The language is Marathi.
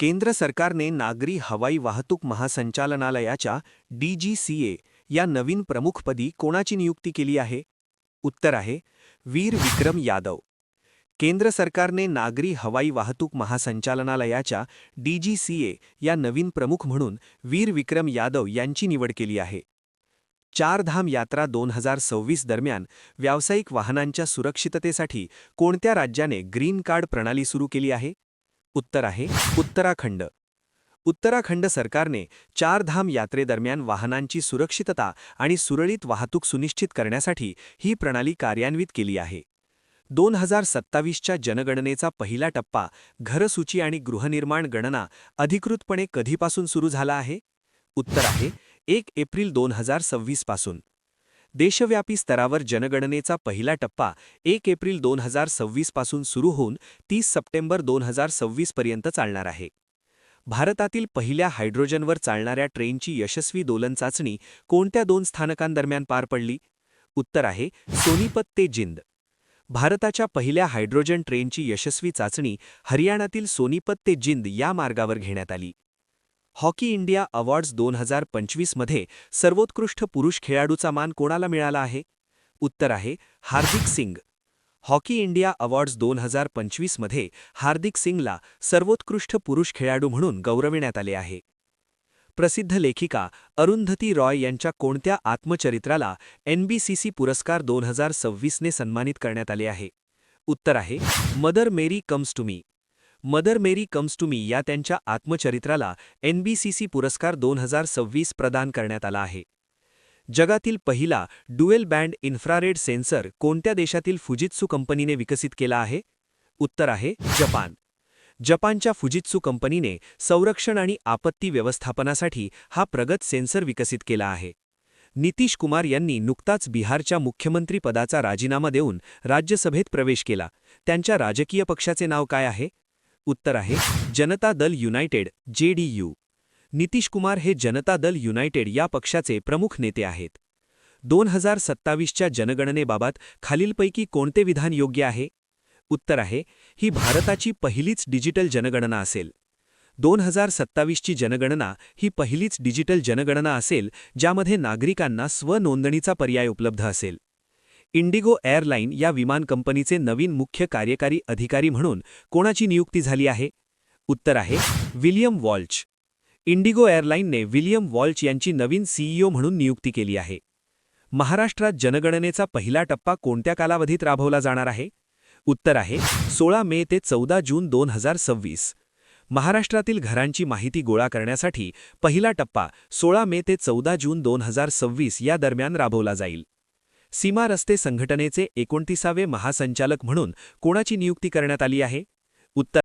केंद्र सरकारने नागरी हवाई वाहतूक महासंचालनालयाच्या DGCA या नवीन प्रमुखपदी कोणाची नियुक्ती केली आहे? उत्तर आहे वीर विक्रम यादव. केंद्र सरकारने नागरी हवाई वाहतूक महासंचालनालयाच्या DGCA या नवीन प्रमुख म्हणून वीर विक्रम यादव यांची निवड केली आहे. चारधाम यात्रा 2026 दरम्यान व्यावसायिक वाहनांच्या सुरक्षिततेसाठी कोणत्या राज्याने ग्रीन कार्ड प्रणाली सुरू केली आहे? उत्तर आहे उत्तराखंड. उत्तराखंड सरकारने चारधाम यात्रेदरम्यान वाहनांची सुरक्षितता आणि सुरळीत वाहतूक सुनिश्चित करण्यासाठी ही प्रणाली कार्यान्वित केली आहे. 2027च्या जनगणनेचा पहिला टप्पा घरसूची आणि गृहनिर्माण गणना अधिकृतपणे कधीपासून सुरू झाला आहे? उत्तर आहे 1 एप्रिल 2026 पासून. देशव्यापी स्तरावर जनगणनेचा पहिला टप्पा 1 एप्रिल 2026 पासून सुरू होऊन 30 सप्टेंबर 2026 पर्यंत चालणार आहे. भारतातील पहिल्या हायड्रोजनवर चालणाऱ्या ट्रेनची यशस्वी दोलन चाचणी कोणत्या 2 स्थानकांदरम्यान पार पडली? उत्तर आहे सोनीपत ते जिंद. भारताच्या पहिल्या हायड्रोजन ट्रेनची यशस्वी चाचणी हरियाणातील सोनीपत ते जिंद या मार्गावर घेण्यात आली. हॉकी इंडिया अवॉर्ड्स 2025 मध्ये सर्वोत्कृष्ट पुरुष खेळाडूचा मान कोणाला मिळाला आहे? उत्तर आहे हार्दिक सिंग. हॉकी इंडिया अवॉर्ड्स 2025 मध्ये हार्दिक सिंगला सर्वोत्कृष्ट पुरुष खेळाडू म्हणून गौरविण्यात आले आहे. प्रसिद्ध लेखिका अरुंधती रॉय यांच्या कोणत्या आत्मचरित्राला NBCC पुरस्कार 2026 ने सन्मानित करण्यात आले आहे? उत्तर आहे Mother Mary comes to me. Mother Mary comes to me या त्यांच्या आत्मचरित्राला NBCC पुरस्कार 2026 प्रदान करण्यात आला आहे. जगातील पहिला ड्युएल बँड इन्फ्रारेड सेन्सर कोणत्या देशातील फुजित्सू कंपनीने विकसित केला आहे? उत्तर आहे जपान. जपानच्या फुजित्सू कंपनीने संरक्षण आणि आपत्ती व्यवस्थापनासाठी हा प्रगत सेन्सर विकसित केला आहे. नितीश कुमार यांनी नुकताच बिहारच्या मुख्यमंत्री पदाचा राजीनामा देऊन राज्यसभेत प्रवेश केला. त्यांच्या राजकीय पक्षाचे नाव काय आहे? उत्तर आहे जनता दल युनायटेड JDU. नितीश कुमार हे जनता दल युनायटेड या पक्षाचे प्रमुख नेते आहेत. 2027च्या जनगणनेबाबत खालीलपैकी कोणते विधान योग्य आहे? उत्तर आहे ही भारताची पहिलीच डिजिटल जनगणना असेल. 2027ची जनगणना ही पहिलीच डिजिटल जनगणना असेल ज्यामध्ये नागरिकांना स्वनोंदणीचा पर्याय उपलब्ध असेल. इंडिगो एअरलाइन या विमान कंपनीचे नवीन मुख्य कार्यकारी अधिकारी म्हणून कोणाची नियुक्ती झाली आहे? उत्तर आहे विल्यम वॉल्च. इंडिगो एअरलाइनने विल्यम वॉल्च यांची नवीन CEO म्हणून नियुक्ती केली आहे. महाराष्ट्रात जनगणनेचा पहिला टप्पा कोणत्या कालावधीत राबवला जाणार आहे? उत्तर आहे 16 मे ते 14 जून 2026. महाराष्ट्रातील घरांची माहिती गोळा करण्यासाठी पहिला टप्पा 16 मे ते 14 जून 2026 या दरम्यान राबवला जाईल. सीमा रस्ते संघटनेचे 29वे महासंचालक म्हणून कोणाची नियुक्ती करण्यात आली आहे? उत्तर